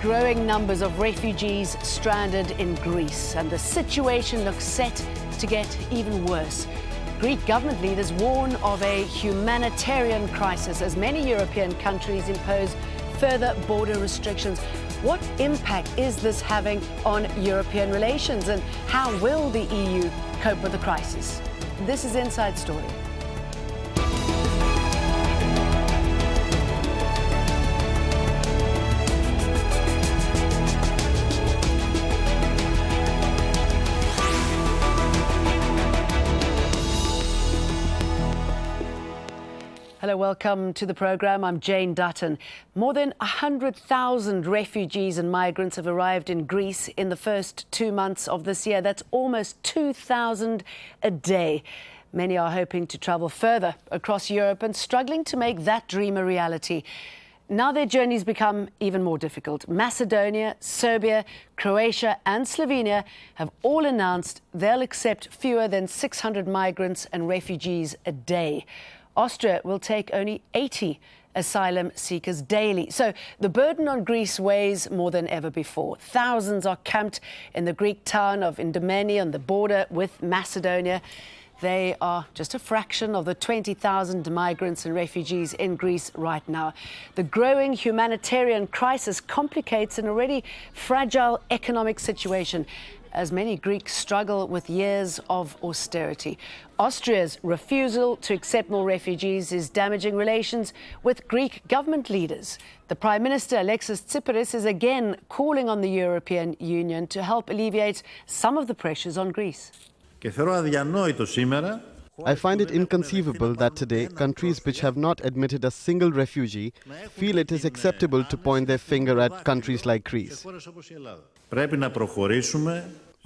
growing numbers of refugees stranded in Greece, and the situation looks set to get even worse. Greek government leaders warn of a humanitarian crisis as many European countries impose further border restrictions. What impact is this having on European relations, and how will the EU cope with the crisis? This is Inside Story. Hello, welcome to the programme. I'm Jane Dutton. More than 100,000 refugees and migrants have arrived in Greece in the first 2 months of this year. That's almost 2,000 a day. Many are hoping to travel further across Europe and struggling to make that dream a reality. Now their journeys become even more difficult. Macedonia, Serbia, Croatia and Slovenia have all announced they'll accept fewer than 600 migrants and refugees a day. Austria will take only 80 asylum seekers daily. So the burden on Greece weighs more than ever before. Thousands are camped in the Greek town of Indomeni on the border with Macedonia. They are just a fraction of the 20,000 migrants and refugees in Greece right now. The growing humanitarian crisis complicates an already fragile economic situation, as many Greeks struggle with years of austerity. Austria's refusal to accept more refugees is damaging relations with Greek government leaders. The Prime Minister, Alexis Tsipras, is again calling on the European Union to help alleviate some of the pressures on Greece. I find it inconceivable that today countries which have not admitted a single refugee feel it is acceptable to point their finger at countries like Greece.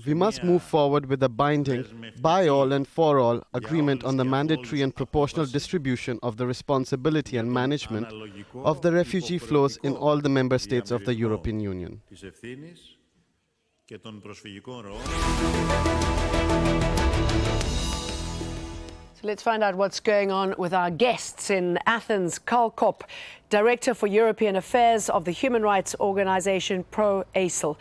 We must move forward with a binding, by all and for all, agreement on the mandatory and proportional distribution of the responsibility and management of the refugee flows in all the member states of the European Union. So let's find out what's going on with our guests in Athens. Karl Kopp, Director for European Affairs of the human rights organization Pro Asyl.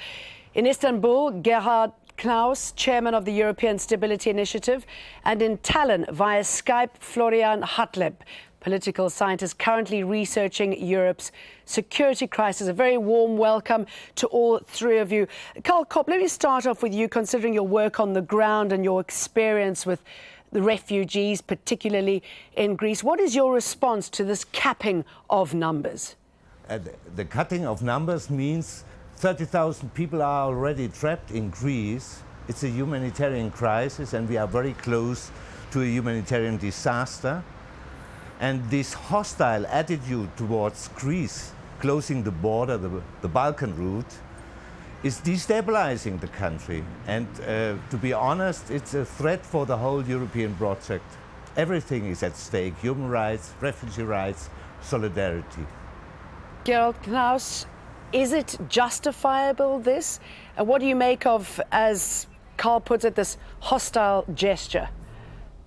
In Istanbul, Gerhard Knaus, Chairman of the European Stability Initiative. And in Tallinn, via Skype, Florian Hartleb, political scientist currently researching Europe's security crisis. A very warm welcome to all three of you. Karl Kopp, let me start off with you, considering your work on the ground and your experience with the refugees, particularly in Greece. What is your response to this capping of numbers? The cutting of numbers means 30,000 people are already trapped in Greece. It's a humanitarian crisis and we are very close to a humanitarian disaster. And this hostile attitude towards Greece, closing the border, the Balkan route, is destabilizing the country. And to be honest, it's a threat for the whole European project. Everything is at stake: human rights, refugee rights, solidarity. Gerhard Knaus, is it justifiable, this? And what do you make of, as Karl puts it, this hostile gesture?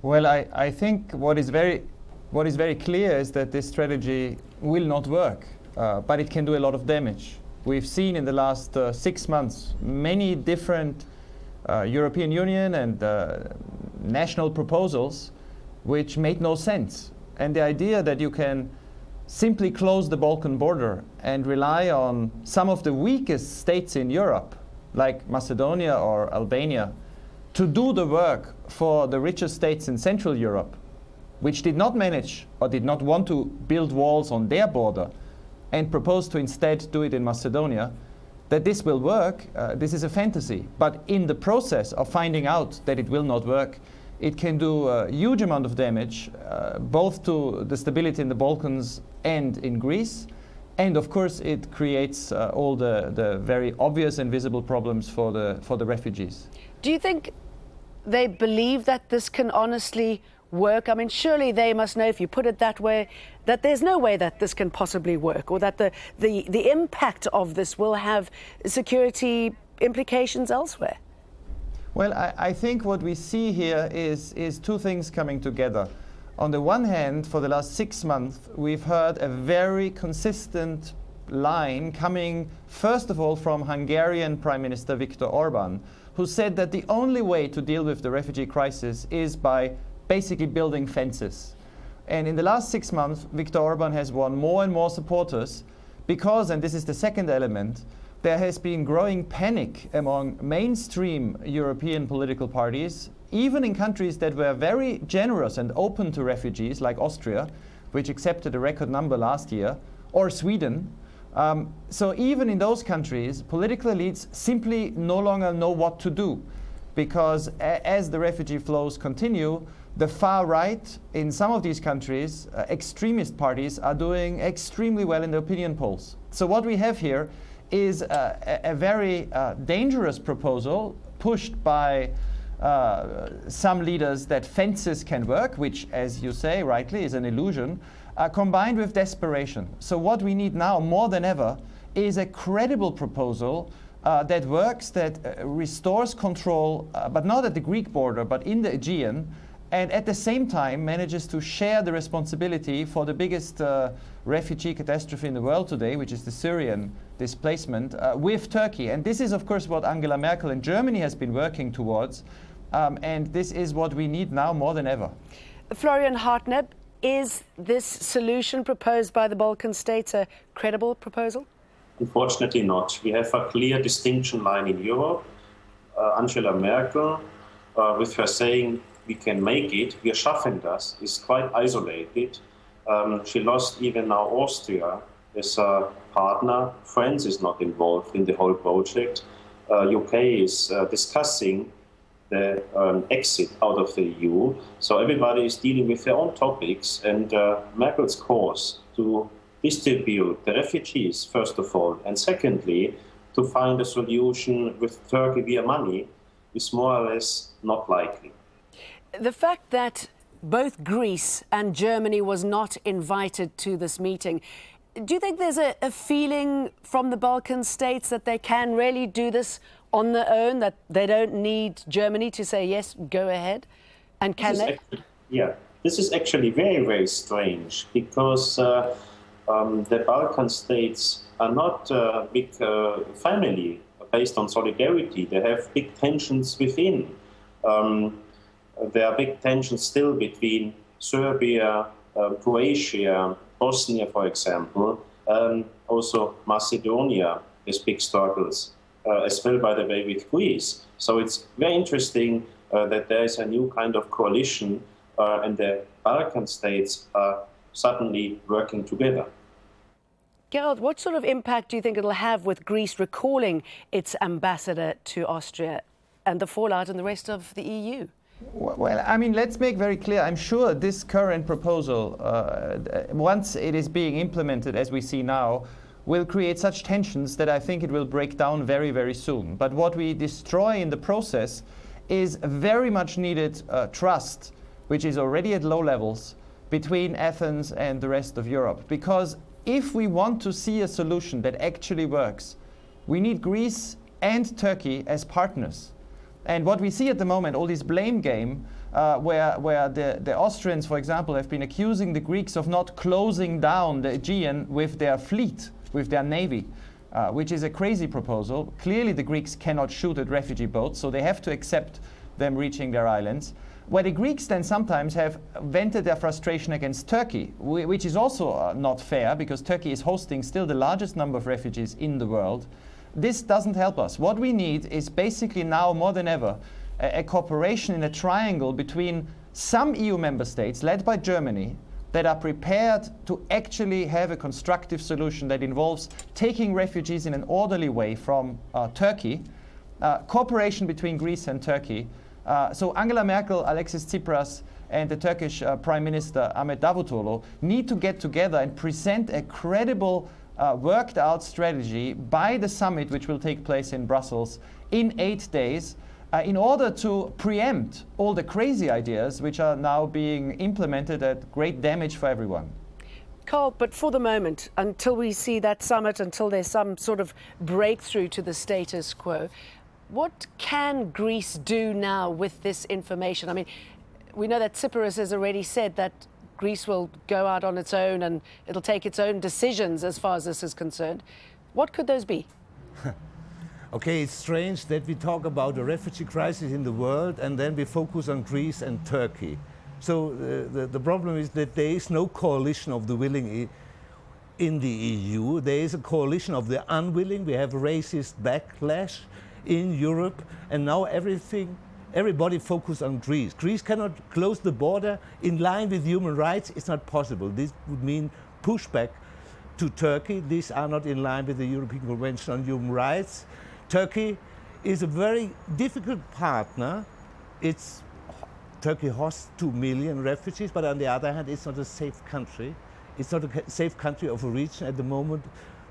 Well, I think what is very clear is that this strategy will not work, but it can do a lot of damage. We've seen in the last 6 months many different European Union and national proposals which made no sense. And the idea that you can simply close the Balkan border and rely on some of the weakest states in Europe, like Macedonia or Albania, to do the work for the richest states in Central Europe, which did not manage or did not want to build walls on their border, and propose to instead do it in Macedonia, that this will work, this is a fantasy. But in the process of finding out that it will not work, it can do a huge amount of damage, both to the stability in the Balkans and in Greece. And of course, it creates all the very obvious and visible problems for the refugees. Do you think they believe that this can honestly work? I mean, surely they must know, if you put it that way, that there's no way that this can possibly work, or that the impact of this will have security implications elsewhere. Well, I think what we see here is two things coming together. On the one hand, for the last 6 months, we've heard a very consistent line coming, first of all, from Hungarian Prime Minister Viktor Orban, who said that the only way to deal with the refugee crisis is by basically building fences. And in the last 6 months, Viktor Orban has won more and more supporters because, and this is the second element, there has been growing panic among mainstream European political parties, even in countries that were very generous and open to refugees, like Austria, which accepted a record number last year, or Sweden. So even in those countries, political elites simply no longer know what to do, because as the refugee flows continue, the far right in some of these countries, extremist parties, are doing extremely well in the opinion polls. So what we have here is a very dangerous proposal pushed by some leaders that fences can work, which, as you say rightly, is an illusion, combined with desperation. So what we need now more than ever is a credible proposal that works, that restores control, but not at the Greek border, but in the Aegean, and at the same time manages to share the responsibility for the biggest refugee catastrophe in the world today, which is the Syrian displacement, with Turkey. And this is, of course, what Angela Merkel and Germany has been working towards, and this is what we need now more than ever. Florian Hartneb, is this solution proposed by the Balkan states a credible proposal? Unfortunately not. We have a clear distinction line in Europe. Angela Merkel, with her saying, we can make it, wir schaffen das, is quite isolated. She lost even now Austria as a partner. France is not involved in the whole project. UK is discussing the exit out of the EU. So everybody is dealing with their own topics, and Merkel's course to distribute the refugees, first of all, and secondly, to find a solution with Turkey via money is more or less not likely. The fact that both Greece and Germany was not invited to this meeting, do you think there's a feeling from the Balkan states that they can really do this on their own, that they don't need Germany to say, yes, go ahead? And can they? This is actually very, very strange, because the Balkan states are not a big family based on solidarity. They have big tensions within. There are big tensions still between Serbia, Croatia, Bosnia, for example, also Macedonia has big struggles, as well, by the way, with Greece. So it's very interesting that there is a new kind of coalition and the Balkan states are suddenly working together. Gerald, what sort of impact do you think it'll have with Greece recalling its ambassador to Austria and the fallout in the rest of the EU? Well, I mean, let's make very clear, I'm sure this current proposal, once it is being implemented as we see now, will create such tensions that I think it will break down very, very soon. But what we destroy in the process is very much needed trust, which is already at low levels, between Athens and the rest of Europe. Because if we want to see a solution that actually works, we need Greece and Turkey as partners. And what we see at the moment, all this blame game, where the Austrians, for example, have been accusing the Greeks of not closing down the Aegean with their fleet, with their navy, which is a crazy proposal. Clearly the Greeks cannot shoot at refugee boats, so they have to accept them reaching their islands. Where the Greeks then sometimes have vented their frustration against Turkey, which is also not fair, because Turkey is hosting still the largest number of refugees in the world. This doesn't help us. What we need is basically now more than ever a cooperation in a triangle between some EU member states, led by Germany, that are prepared to actually have a constructive solution that involves taking refugees in an orderly way from Turkey, cooperation between Greece and Turkey. So Angela Merkel, Alexis Tsipras, and the Turkish Prime Minister Ahmet Davutoglu need to get together and present a credible, worked out strategy by the summit, which will take place in Brussels in 8 days, in order to preempt all the crazy ideas which are now being implemented at great damage for everyone. Karl, but for the moment, until we see that summit, until there's some sort of breakthrough to the status quo, what can Greece do now with this information? I mean, we know that Tsipras has already said that Greece will go out on its own and it'll take its own decisions as far as this is concerned. What could those be? Okay, it's strange that we talk about the refugee crisis in the world and then we focus on Greece and Turkey. So the problem is that there is no coalition of the willing in the EU. There is a coalition of the unwilling. We have racist backlash in Europe, and now everybody focus on Greece. Greece cannot close the border in line with human rights. It's not possible. This would mean pushback to Turkey. These are not in line with the European Convention on Human Rights. Turkey is a very difficult partner. Turkey hosts 2 million refugees, but on the other hand, it's not a safe country. It's not a safe country of a region. At the moment,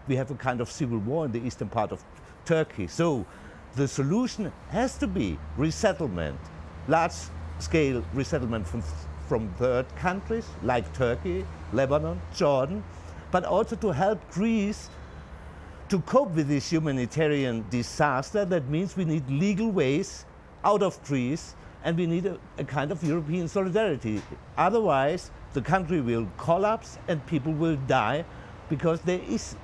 we have a kind of civil war in the eastern part of Turkey. So the solution has to be resettlement, large-scale resettlement from third countries like Turkey, Lebanon, Jordan, but also to help Greece to cope with this humanitarian disaster. That means we need legal ways out of Greece, and we need a kind of European solidarity. Otherwise, the country will collapse and people will die, because this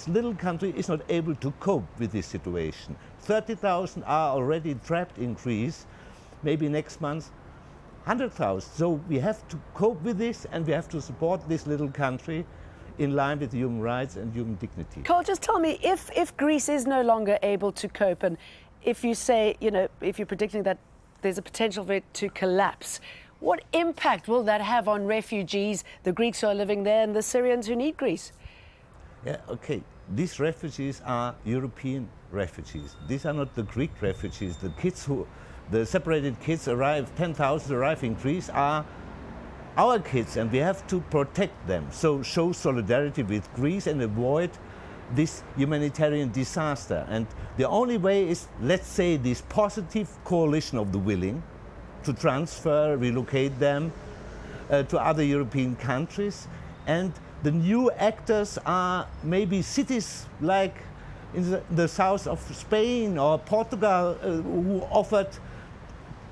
little country is not able to cope with this situation. 30,000 are already trapped in Greece, maybe next month 100,000. So we have to cope with this, and we have to support this little country in line with human rights and human dignity. Karl, just tell me, if Greece is no longer able to cope, and if you say, if you're predicting that there's a potential for it to collapse, what impact will that have on refugees, the Greeks who are living there and the Syrians who need Greece? Yeah, okay. These refugees are European refugees. These are not the Greek refugees. The separated kids 10,000 arrive in Greece are our kids, and we have to protect them. So show solidarity with Greece and avoid this humanitarian disaster. And the only way is, let's say, this positive coalition of the willing to transfer, relocate them to other European countries. And the new actors are maybe cities like in the south of Spain or Portugal who offered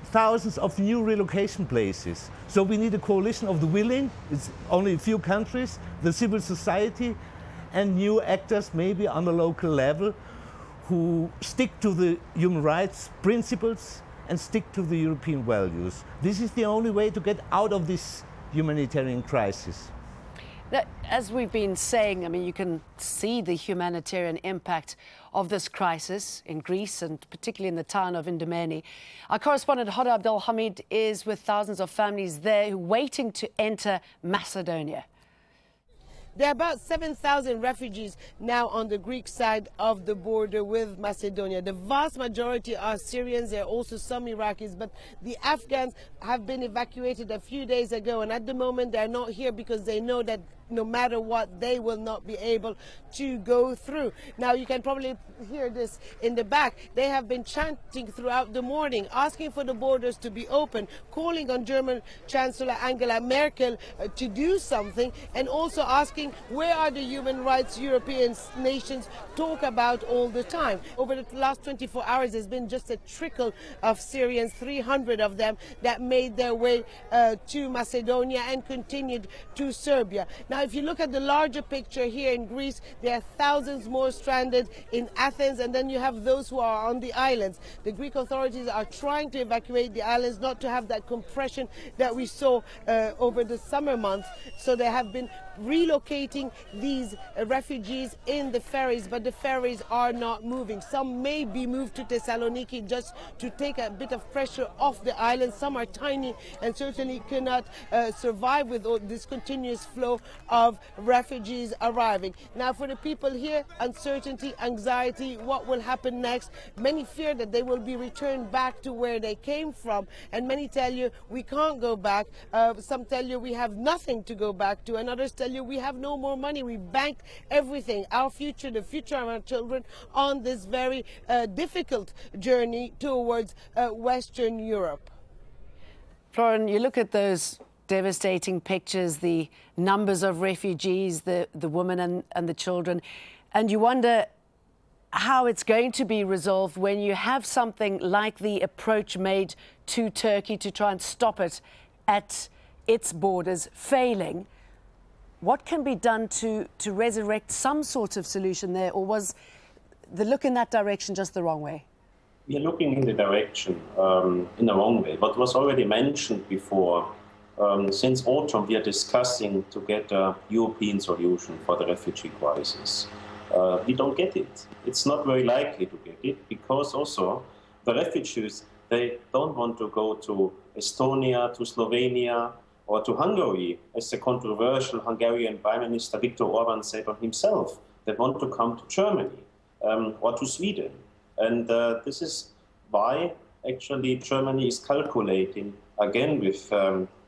thousands of new relocation places. So we need a coalition of the willing. It's only a few countries, the civil society, and new actors maybe on the local level who stick to the human rights principles and stick to the European values. This is the only way to get out of this humanitarian crisis. As we've been saying, I mean, you can see the humanitarian impact of this crisis in Greece and particularly in the town of Indomeni. Our correspondent Hoda Abdelhamid is with thousands of families there waiting to enter Macedonia. There are about 7,000 refugees now on the Greek side of the border with Macedonia. The vast majority are Syrians. There are also some Iraqis, but the Afghans have been evacuated a few days ago, and at the moment they're not here because they know that no matter what, they will not be able to go through. Now, you can probably hear this in the back. They have been chanting throughout the morning, asking for the borders to be open, calling on German Chancellor Angela Merkel to do something, and also asking where are the human rights European nations talk about all the time. Over the last 24 hours, there's been just a trickle of Syrians, 300 of them, that made their way to Macedonia and continued to Serbia. Now, if you look at the larger picture here in Greece, there are thousands more stranded in Athens, and then you have those who are on the islands. The Greek authorities are trying to evacuate the islands, not to have that compression that we saw over the summer months. So they have been relocating these refugees in the ferries, but the ferries are not moving. Some may be moved to Thessaloniki just to take a bit of pressure off the island. Some are tiny and certainly cannot survive with all this continuous flow of refugees arriving. Now, for the people here, uncertainty, anxiety, what will happen next? Many fear that they will be returned back to where they came from, and many tell you we can't go back. Some tell you we have nothing to go back to, and others tell you we have no more money. We banked everything, our future, the future of our children, on this very difficult journey towards Western Europe. Florian, you look at those devastating pictures, the numbers of refugees, the women and the children, and you wonder how it's going to be resolved when you have something like the approach made to Turkey to try and stop it at its borders failing. What can be done to resurrect some sort of solution there, or was the look in that direction just the wrong way? We are looking in the direction in the wrong way. What was already mentioned before, since autumn we are discussing to get a European solution for the refugee crisis. We don't get it. It's not very likely to get it because also the refugees, they don't want to go to Estonia, to Slovenia, or to Hungary, as the controversial Hungarian Prime Minister Viktor Orban said on himself. They want to come to Germany or to Sweden. And this is why actually Germany is calculating again with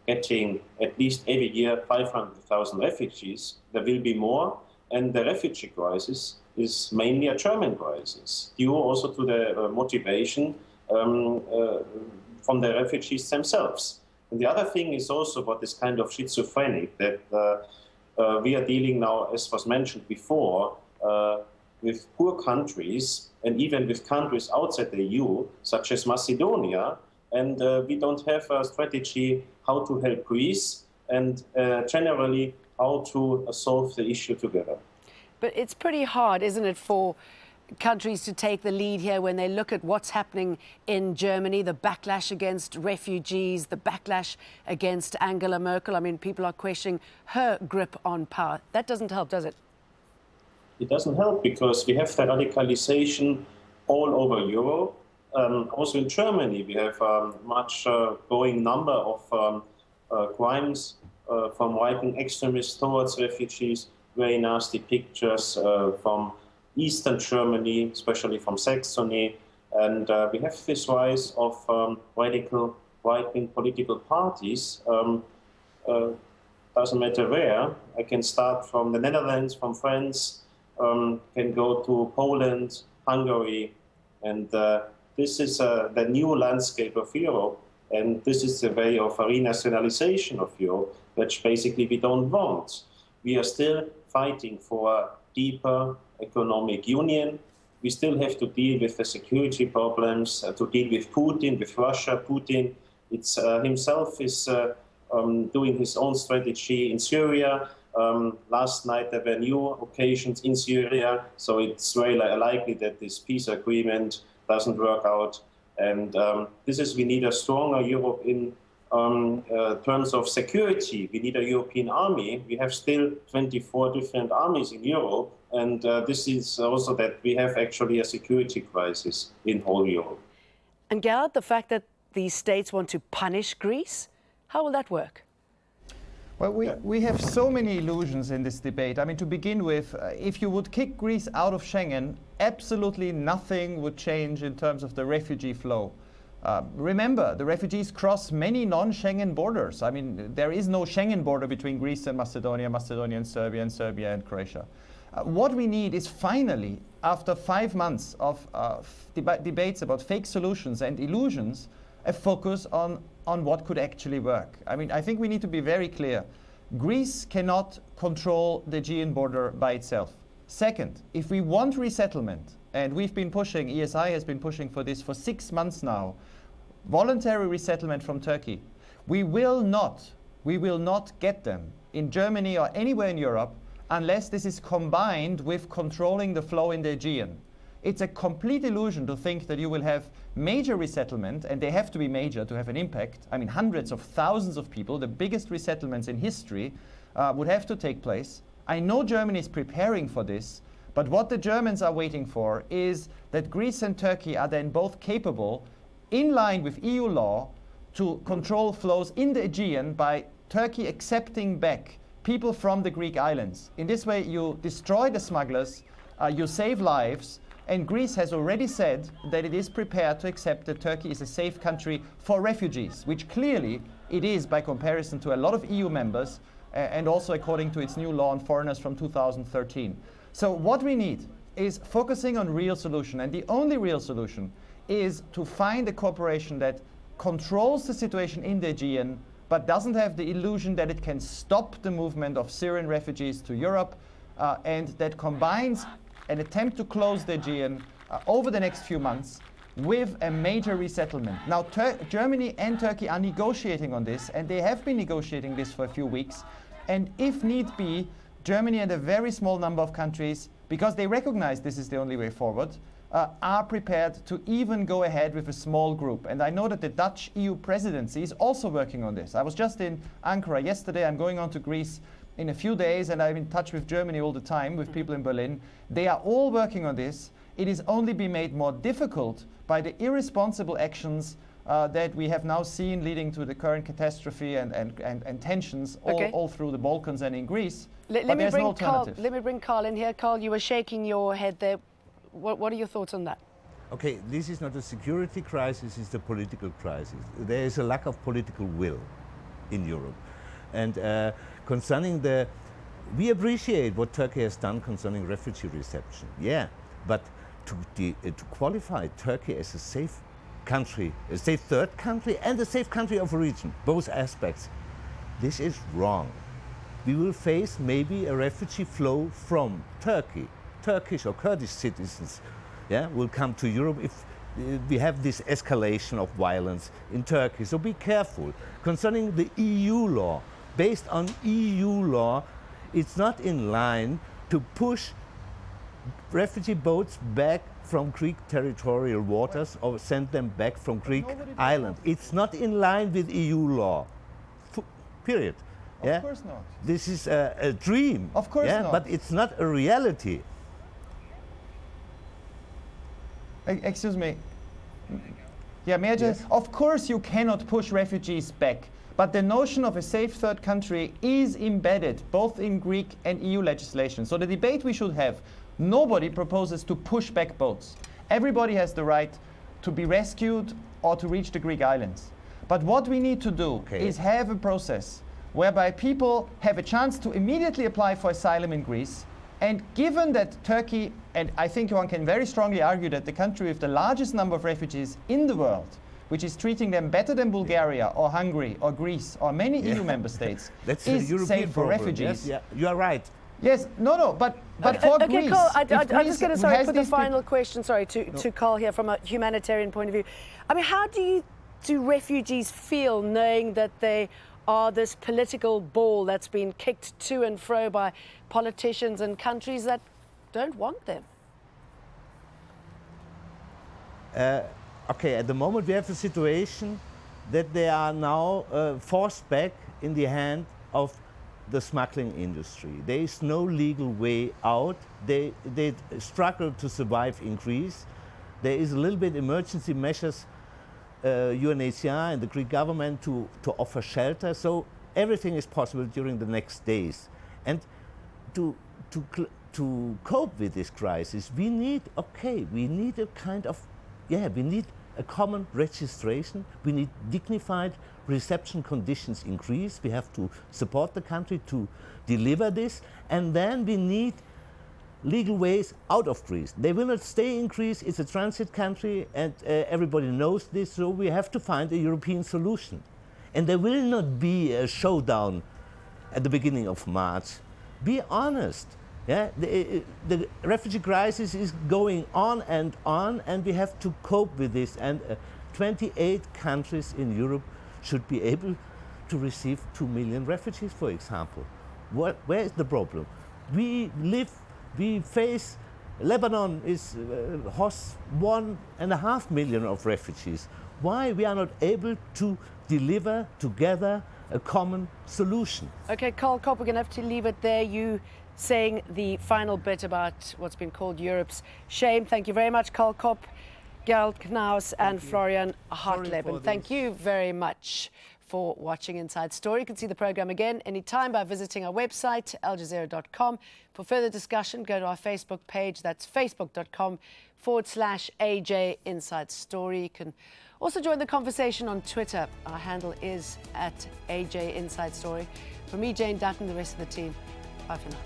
getting at least every year 500,000 refugees. There will be more. And the refugee crisis is mainly a German crisis, due also to the motivation from the refugees themselves. And the other thing is also what is kind of schizophrenic, that we are dealing now, as was mentioned before, with poor countries and even with countries outside the EU, such as Macedonia, and we don't have a strategy how to help Greece and generally how to solve the issue together. But it's pretty hard, isn't it, for countries to take the lead here when they look at what's happening in Germany, the backlash against refugees, the backlash against Angela Merkel. I mean, people are questioning her grip on power. That doesn't help, does it? It doesn't help because we have the radicalization all over Europe. Also in Germany, we have a much growing number of crimes from right-wing extremists towards refugees, very nasty pictures from Eastern Germany, especially from Saxony. And we have this rise of radical right-wing political parties. Doesn't matter where. I can start from the Netherlands, from France, can go to Poland, Hungary. And this is the new landscape of Europe. And this is the way of a renationalization of Europe, which basically we don't want. We are still fighting for a deeper economic union. We still have to deal with the security problems, to deal with Putin, with Russia. Putin himself is doing his own strategy in Syria. Last night there were new occasions in Syria, so it's very likely that this peace agreement doesn't work out. And we need a stronger Europe in terms of security. We need a European army. We have still 24 different armies in Europe. And this is also that we have actually a security crisis in whole Europe. And Gerhard, the fact that these states want to punish Greece, how will that work? Well, we have so many illusions in this debate. I mean, to begin with, if you would kick Greece out of Schengen, absolutely nothing would change in terms of the refugee flow. Remember, the refugees cross many non-Schengen borders. I mean, there is no Schengen border between Greece and Macedonia, Macedonia and Serbia and Croatia. What we need is finally, after 5 months of debates about fake solutions and illusions, a focus on what could actually work. I mean, I think we need to be very clear. Greece cannot control the Aegean border by itself. Second, if we want resettlement, and we've been pushing, ESI has been pushing for this for 6 months now, voluntary resettlement from Turkey, we will not get them in Germany or anywhere in Europe unless this is combined with controlling the flow in the Aegean. It's a complete illusion to think that you will have major resettlement, and they have to be major to have an impact. I mean, hundreds of thousands of people, the biggest resettlements in history, would have to take place. I know Germany is preparing for this, but what the Germans are waiting for is that Greece and Turkey are then both capable, in line with EU law, to control flows in the Aegean by Turkey accepting back people from the Greek islands. In this way, you destroy the smugglers, you save lives, and Greece has already said that it is prepared to accept that Turkey is a safe country for refugees, which clearly it is by comparison to a lot of EU members, and also according to its new law on foreigners from 2013. So what we need is focusing on real solution, and the only real solution is to find a cooperation that controls the situation in the Aegean, but doesn't have the illusion that it can stop the movement of Syrian refugees to Europe, and that combines an attempt to close the Aegean over the next few months with a major resettlement. Now, Germany and Turkey are negotiating on this, and they have been negotiating this for a few weeks. And if need be, Germany and a very small number of countries, because they recognize this is the only way forward, are prepared to even go ahead with a small group. And I know that the Dutch EU presidency is also working on this. I was just in Ankara yesterday. I'm going on to Greece in a few days, and I'm in touch with Germany all the time, with people in Berlin. They are all working on this. It is only been made more difficult by the irresponsible actions that we have now seen leading to the current catastrophe and tensions all through the Balkans and in Greece. But there's no alternative. Let me bring Karl in here. Karl, you were shaking your head there. What are your thoughts on that? Okay, this is not a security crisis, it's a political crisis. There is a lack of political will in Europe. And concerning we appreciate what Turkey has done concerning refugee reception, yeah, but to qualify Turkey as a safe country, a safe third country and a safe country of origin, both aspects, this is wrong. We will face maybe a refugee flow from Turkey. Turkish or Kurdish citizens, yeah, will come to Europe if we have this escalation of violence in Turkey. So be careful. Concerning the EU law, based on EU law, it's not in line to push refugee boats back from Greek territorial waters or send them back from Greek islands. It's not in line with EU law. Period. Of course not. This is a dream. Of course not. But it's not a reality. Excuse me. Yeah, may I just? Yes. Of course you cannot push refugees back, but the notion of a safe third country is embedded both in Greek and EU legislation. So the debate we should have, nobody proposes to push back boats. Everybody has the right to be rescued or to reach the Greek islands. But what we need to do is have a process whereby people have a chance to immediately apply for asylum in Greece. And given that Turkey, and I think one can very strongly argue that the country with the largest number of refugees in the world, which is treating them better than Bulgaria or Hungary or Greece or many EU member states, is safe for refugees. Yes, yeah, you are right. Yes, but for okay, Greece... Karl, I'm just going to put the final question, to Karl here from a humanitarian point of view. I mean, how do refugees feel knowing that they are this political ball that's been kicked to and fro by politicians and countries that don't want them? Okay, at the moment we have a situation that they are now forced back in the hand of the smuggling industry. There is no legal way out. They struggle to survive in Greece. There is a little bit emergency measures, UNHCR and the Greek government to offer shelter. So everything is possible during the next days. And to cope with this crisis, we need a kind of, we need a common registration. We need dignified reception conditions in Greece. We have to support the country to deliver this. And then we need legal ways out of Greece. They will not stay in Greece. It's a transit country, and everybody knows this. So we have to find a European solution. And there will not be a showdown at the beginning of March. Be honest. Yeah? The refugee crisis is going on, and we have to cope with this. And 28 countries in Europe should be able to receive 2 million refugees, for example. Where is the problem? We face, Lebanon hosts 1.5 million of refugees. Why we are not able to deliver together a common solution? Okay, Karl Kopp, we're going to have to leave it there. You saying the final bit about what's been called Europe's shame. Thank you very much, Karl Kopp, Gerald Knaus and Florian Hartleben. Thank you very much for watching Inside Story. You can see the programme again anytime by visiting our website, aljazeera.com. For further discussion, go to our Facebook page. That's facebook.com/AJ Inside Story. You can also join the conversation on Twitter. Our handle is @AJ Inside Story. For me, Jane Dutton, the rest of the team, bye for now.